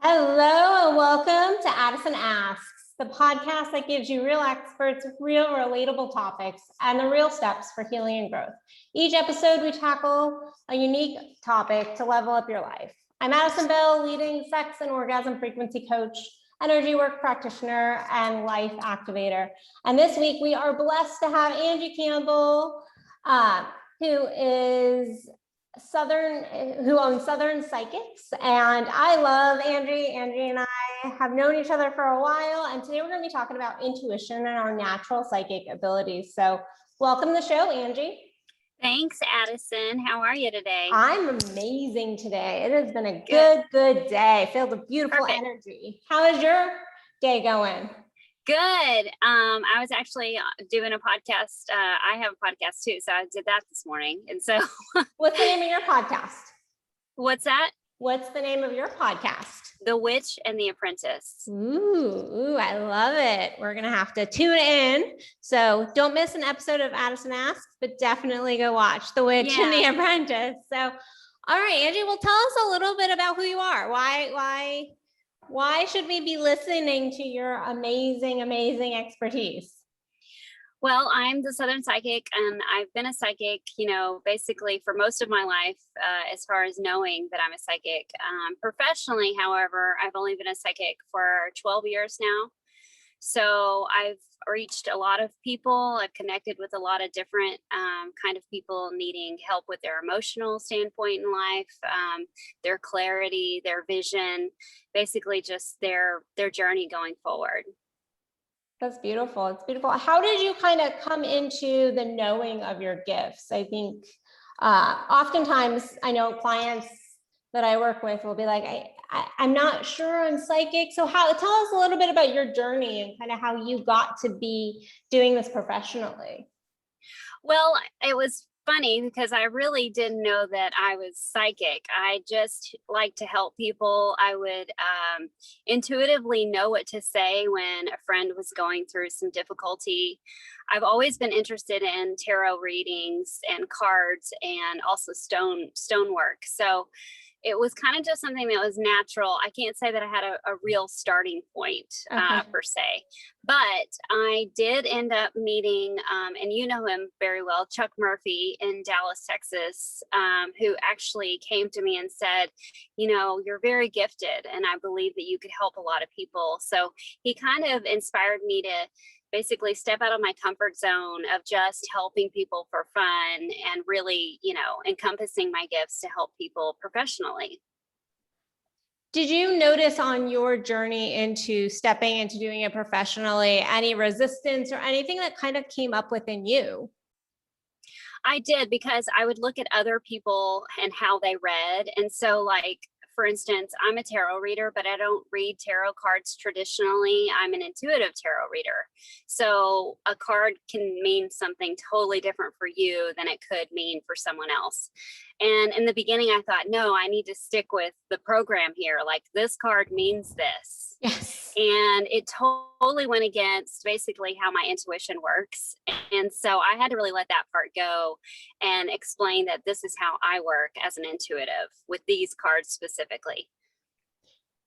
Hello and welcome to Addison Asks, the podcast that gives you real experts with real relatable topics and the real steps for healing and growth. Each episode, we tackle a unique topic to level up your life. I'm Addison Bell, leading sex and orgasm frequency coach, Energywork practitioner, and life activator. And this week, we are blessed to have Angie Campbell, who owns Southern Psychics. And I love Angie. Angie and I have known each other for a while. And today we're going to be talking about intuition and our natural psychic abilities. So welcome to the show, Angie. Thanks, Addison. How are you today? I'm amazing today. It has been a good day, filled with beautiful energy. How is your day going? Good. I was actually doing a podcast. I have a podcast too, so I did that this morning. And so what's the name of your podcast? What's that? What's the name of your podcast? The Witch and the Apprentice. Ooh, I love it. We're going to have to tune in. So don't miss an episode of Addison Asks, but definitely go watch The Witch and the Apprentice. So, all right, Angie, well, tell us a little bit about who you are. Why should we be listening to your amazing expertise? Well, I'm the Southern Psychic, and I've been a psychic, basically for most of my life, as far as knowing that I'm a psychic. Professionally, however, I've only been a psychic for 12 years now. So I've reached a lot of people. I've connected with a lot of different kind of people needing help with their emotional standpoint in life, their clarity, their vision, basically just their journey going forward. That's beautiful. It's beautiful. How did you kind of come into the knowing of your gifts? I think oftentimes I know clients that I work with will be like, I'm not sure I'm psychic. So tell us a little bit about your journey and kind of how you got to be doing this professionally. Well, it was funny because I really didn't know that I was psychic. I just like to help people. I would intuitively know what to say when a friend was going through some difficulty. I've always been interested in tarot readings and cards and also stonework. So it was kind of just something that was natural. I can't say that I had a real starting point per se, but I did end up meeting, and you know him very well, Chuck Murphy in Dallas, Texas, who actually came to me and said, you're very gifted, and I believe that you could help a lot of people. So he kind of inspired me to basically step out of my comfort zone of just helping people for fun and really, encompassing my gifts to help people professionally. Did you notice on your journey into stepping into doing it professionally, any resistance or anything that kind of came up within you? I did, because I would look at other people and how they read. And so for instance, I'm a tarot reader, but I don't read tarot cards traditionally. I'm an intuitive tarot reader. So a card can mean something totally different for you than it could mean for someone else. And in the beginning, I thought, no, I need to stick with the program here. Like, this card means this. Yes. And it totally went against basically how my intuition works. And so I had to really let that part go and explain that this is how I work as an intuitive with these cards specifically.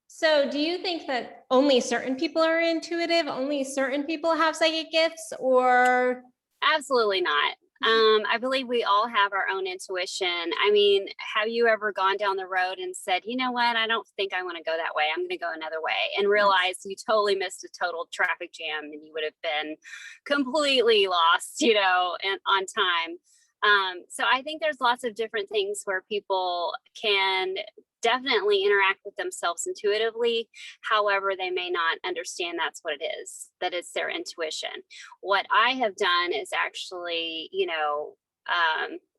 So do you think that only certain people are intuitive? Only certain people have psychic gifts, or? Absolutely not. I believe we all have our own intuition. I mean, have you ever gone down the road and said, you know what, I don't think I want to go that way. I'm going to go another way, and realize you totally missed a total traffic jam and you would have been completely lost, and on time. So I think there's lots of different things where people can definitely interact with themselves intuitively. However, they may not understand that's what it is, that it's their intuition. What I have done is actually,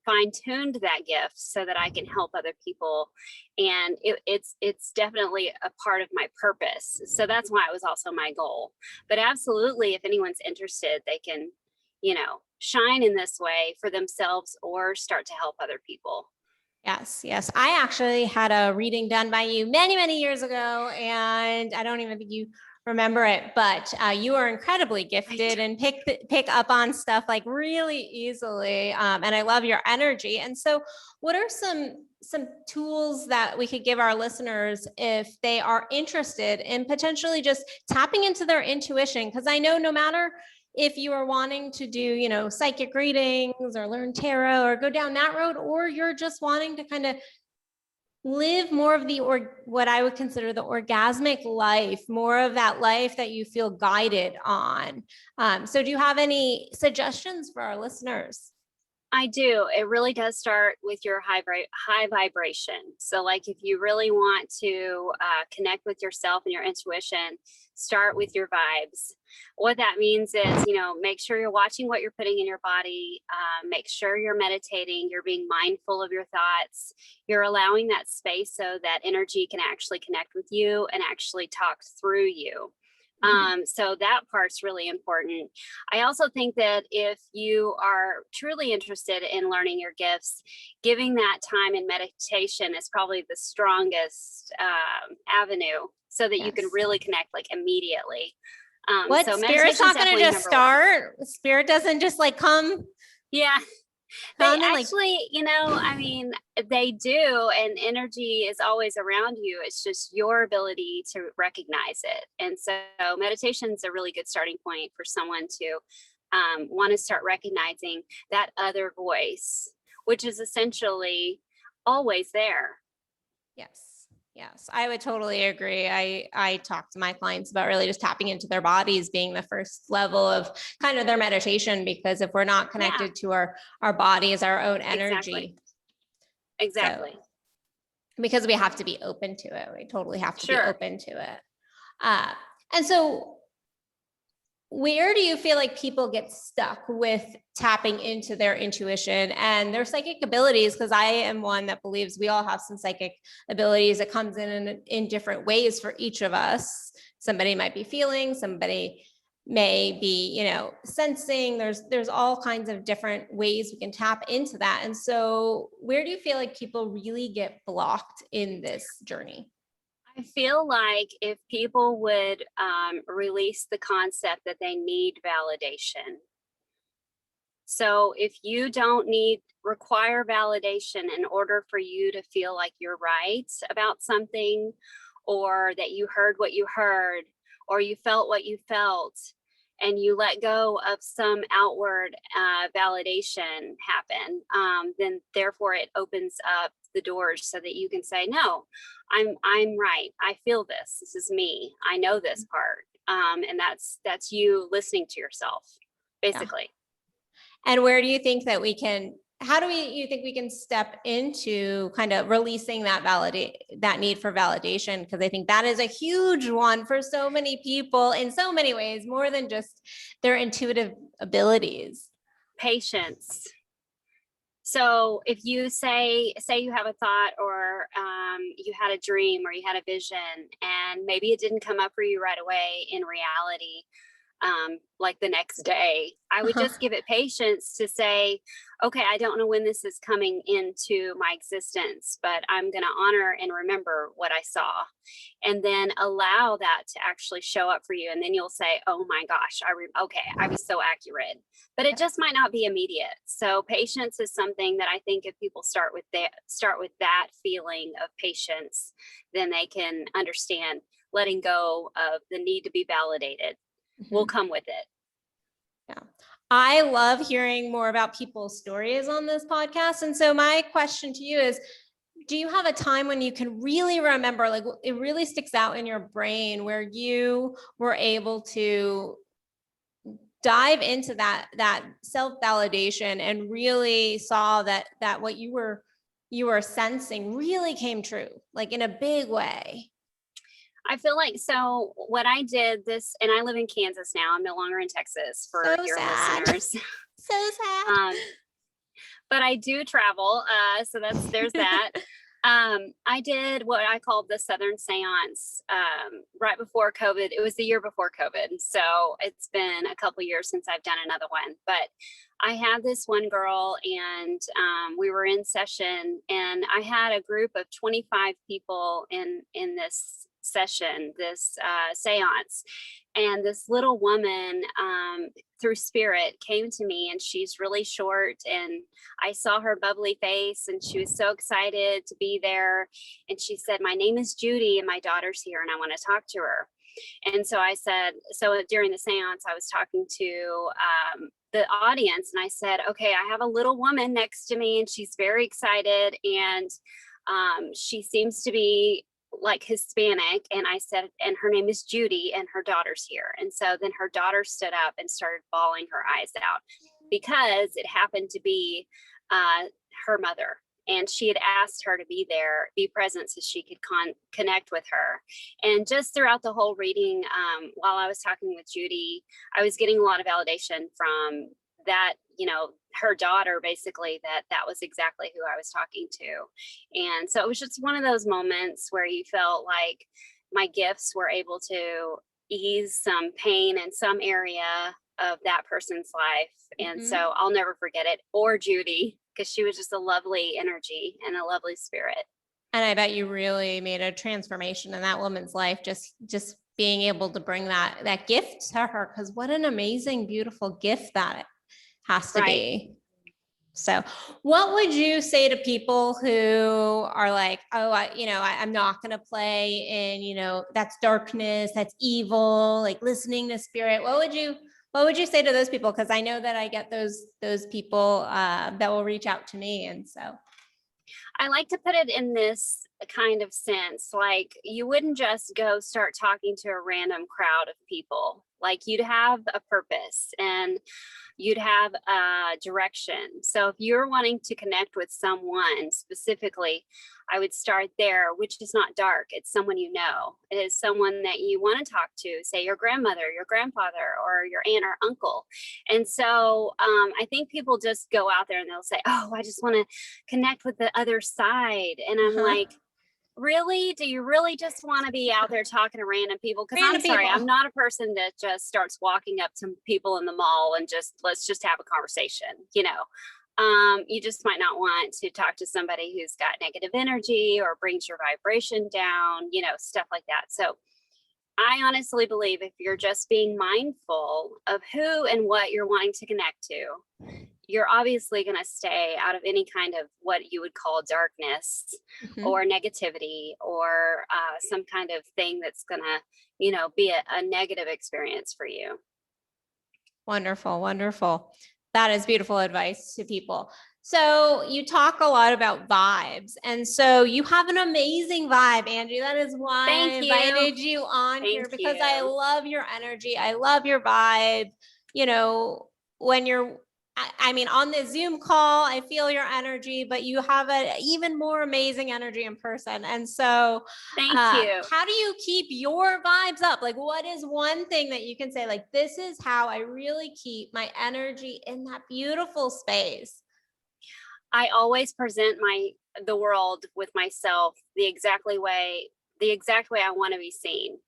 fine-tuned that gift so that I can help other people. And it's definitely a part of my purpose. So that's why it was also my goal. But absolutely, if anyone's interested, they can, shine in this way for themselves or start to help other people. Yes. I actually had a reading done by you many years ago, and I don't even think you remember it, but you are incredibly gifted and pick up on stuff like really easily. And I love your energy. And so what are some tools that we could give our listeners if they are interested in potentially just tapping into their intuition? Because I know no matter if you are wanting to do, psychic readings or learn tarot or go down that road, or you're just wanting to kind of live more of what I would consider the orgasmic life, more of that life that you feel guided on. So do you have any suggestions for our listeners? I do. It really does start with your high vibration. So like if you really want to connect with yourself and your intuition, start with your vibes. What that means is, make sure you're watching what you're putting in your body. Make sure you're meditating. You're being mindful of your thoughts. You're allowing that space so that energy can actually connect with you and actually talk through you. So that part's really important. I also think that if you are truly interested in learning your gifts, giving that time in meditation is probably the strongest avenue so that you can really connect like immediately. So Spirit's not going to just start. Spirit doesn't just like come. Yeah. They actually, they do, and energy is always around you. It's just your ability to recognize it. And so meditation is a really good starting point for someone to want to start recognizing that other voice, which is essentially always there. Yes, I would totally agree. I talk to my clients about really just tapping into their bodies being the first level of kind of their meditation, because if we're not connected to our bodies, our own energy. Exactly. So, because we have to be open to it. We totally have to be open to it. And so where do you feel like people get stuck with tapping into their intuition and their psychic abilities? Because I am one that believes we all have some psychic abilities that comes in different ways for each of us. Somebody might be feeling, somebody may be, sensing. There's all kinds of different ways we can tap into that. And so where do you feel like people really get blocked in this journey? I feel like if people would release the concept that they need validation. So if you don't require validation in order for you to feel like you're right about something, or that you heard what you heard, or you felt what you felt, and you let go of some outward validation happen, then therefore it opens up the doors so that you can say, no, I'm right. I feel this. This is me. I know this part. And that's you listening to yourself, basically. Yeah. And where do you think that you think we can step into kind of releasing that need for validation? Because I think that is a huge one for so many people in so many ways, more than just their intuitive abilities. Patience. So if you say you have a thought, or you had a dream, or you had a vision, and maybe it didn't come up for you right away in reality, like the next day, I would just give it patience to say, okay, I don't know when this is coming into my existence, but I'm going to honor and remember what I saw, and then allow that to actually show up for you. And then you'll say, oh my gosh, I was so accurate, but it just might not be immediate. So patience is something that I think if people start with that feeling of patience, then they can understand letting go of the need to be validated. Will come with it. Yeah. I love hearing more about people's stories on this podcast. And so my question to you is, do you have a time when you can really remember, like it really sticks out in your brain, where you were able to dive into that self-validation and really saw that what you were sensing really came true, like in a big way? I feel like, so what I did and I live in Kansas now. I'm no longer in Texas for your listeners. So sad. But I do travel. So there's that. I did what I called the Southern Seance right before COVID. It was the year before COVID. So it's been a couple years since I've done another one. But I had this one girl, and we were in session, and I had a group of 25 people in this session, this seance. And this little woman through spirit came to me, and she's really short, and I saw her bubbly face and she was so excited to be there. And she said, "My name is Judy and my daughter's here and I want to talk to her." And so I said, so during the seance, I was talking to the audience, and I said, "Okay, I have a little woman next to me and she's very excited, and she seems to be like Hispanic." And I said, "And her name is Judy and her daughter's here." And so then her daughter stood up and started bawling her eyes out because it happened to be her mother. And she had asked her to be there, be present, so she could connect with her. And just throughout the whole reading, while I was talking with Judy, I was getting a lot of validation from that, her daughter, basically, that was exactly who I was talking to. And so it was just one of those moments where you felt like my gifts were able to ease some pain in some area of that person's life. And so I'll never forget it, or Judy, because she was just a lovely energy and a lovely spirit. And I bet you really made a transformation in that woman's life, just being able to bring that gift to her, because what an amazing, beautiful gift that has to be. So what would you say to people who are like, "Oh, I'm not going to play in, that's darkness, that's evil, like listening to spirit"? What would you say to those people? Because I know that I get those people that will reach out to me. And so I like to put it in this kind of sense, like you wouldn't just go start talking to a random crowd of people. Like you'd have a purpose and you'd have a direction. So if you're wanting to connect with someone specifically, I would start there, which is not dark. It's someone you know. It is someone that you want to talk to, say your grandmother, your grandfather, or your aunt or uncle. And so I think people just go out there and they'll say, "Oh, I just want to connect with the other side." And I'm like, really? Do you really just want to be out there talking to random people? Because I'm sorry, I'm not a person that just starts walking up to people in the mall and let's just have a conversation. You just might not want to talk to somebody who's got negative energy or brings your vibration down, stuff like that. So I honestly believe if you're just being mindful of who and what you're wanting to connect to, you're obviously going to stay out of any kind of what you would call darkness or negativity or some kind of thing that's going to, be a negative experience for you. Wonderful. Wonderful. That is beautiful advice to people. So you talk a lot about vibes. And so you have an amazing vibe, Angie. That is why I invited you on here, because I love your energy. I love your vibe. When you're on the Zoom call, I feel your energy, but you have an even more amazing energy in person. And so thank you. How do you keep your vibes up? Like, what is one thing that you can say, like, this is how I really keep my energy in that beautiful space? I always present the world with myself the exact way I want to be seen.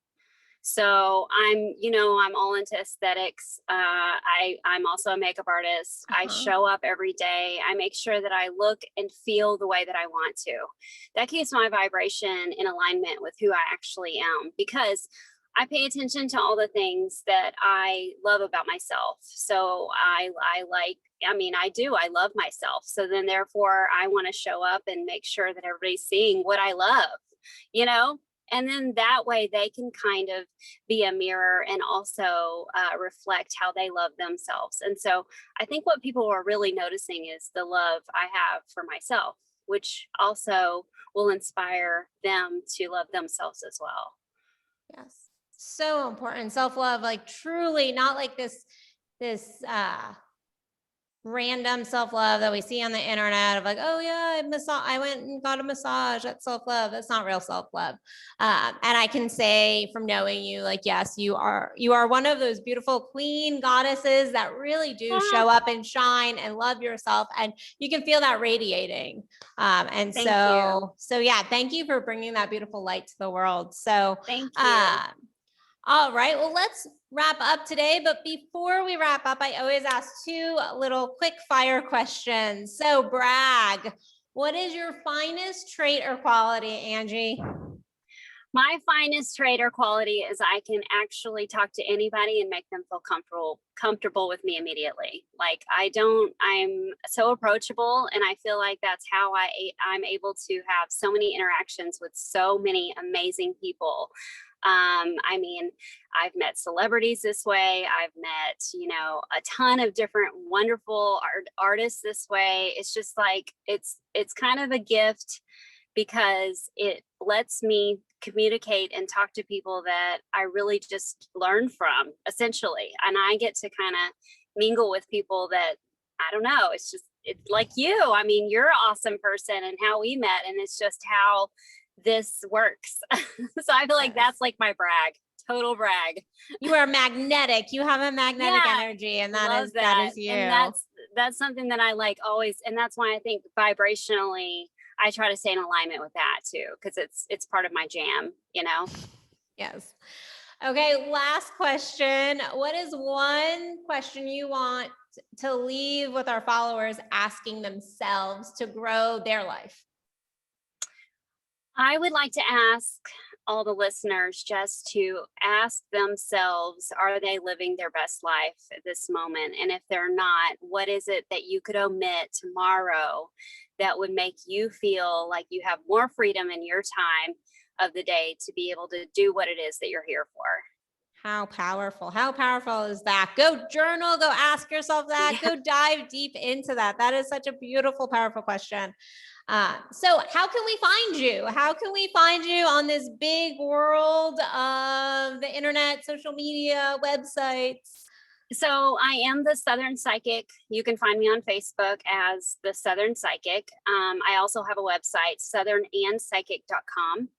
So I'm all into aesthetics. I'm also a makeup artist. I show up every day. I make sure that I look and feel the way that I want to. That keeps my vibration in alignment with who I actually am, because I pay attention to all the things that I love about myself. So I love myself. So then therefore I want to show up and make sure that everybody's seeing what I love, and then that way they can kind of be a mirror and also reflect how they love themselves. And so I think what people are really noticing is the love I have for myself, which also will inspire them to love themselves as well. Yes. So important. Self-love, like truly not like this random self-love that we see on the internet of like, "Oh yeah, I went and got a massage." That's self-love. That's not real self-love. And I can say from knowing you, like, yes, you are one of those beautiful queen goddesses that really do show up and shine and love yourself. And you can feel that radiating. Thank you. Yeah, thank you for bringing that beautiful light to the world. So thank you. All right, well, let's wrap up today. But before we wrap up, I always ask 2 little quick fire questions. So brag, what is your finest trait or quality, Angie? My finest trait or quality is I can actually talk to anybody and make them feel comfortable with me immediately. Like I'm so approachable, and I feel like that's how I'm able to have so many interactions with so many amazing people. I mean, I've met celebrities this way. I've met, a ton of different wonderful artists this way. It's just like, it's kind of a gift because it lets me communicate and talk to people that I really just learn from, essentially. And I get to kind of mingle with people that, I don't know, it's like you. I mean, you're an awesome person, and how we met, and it's just how this works. So I feel like that's like my brag, total brag. You are magnetic. You have a magnetic energy, and that is you. And that's something that I like always. And that's why I think vibrationally, I try to stay in alignment with that too, because it's part of my jam, Yes. Okay. Last question. What is one question you want to leave with our followers asking themselves to grow their life? I would like to ask all the listeners just to ask themselves, are they living their best life at this moment? And if they're not, what is it that you could omit tomorrow that would make you feel like you have more freedom in your time of the day to be able to do what it is that you're here for? How powerful. How powerful is that? Go journal, go ask yourself that, go dive deep into that. That is such a beautiful, powerful question. So how can we find you? How can we find you on this big world of the internet, social media, websites? So I am the Southern Psychic. You can find me on Facebook as the Southern Psychic. I also have a website, southernandpsychic.com.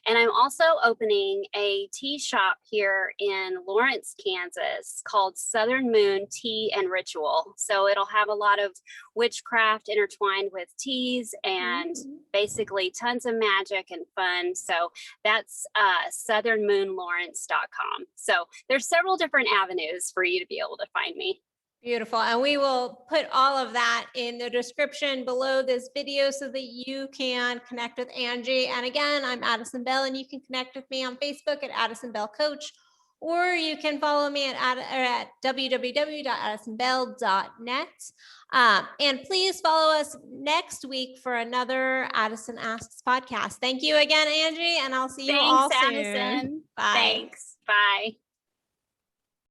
And I'm also opening a tea shop here in Lawrence, Kansas called Southern Moon Tea and Ritual. So it'll have a lot of witchcraft intertwined with teas and basically tons of magic and fun. So that's southernmoonlawrence.com. So there's several different avenues for you to be able to find me. Beautiful. And we will put all of that in the description below this video so that you can connect with Angie. And again, I'm Addison Bell, and you can connect with me on Facebook at Addison Bell Coach, or you can follow me at www.addisonbell.net. And please follow us next week for another Addison Asks podcast. Thank you again, Angie, and I'll see you all soon. Addison. Bye. Thanks. Bye.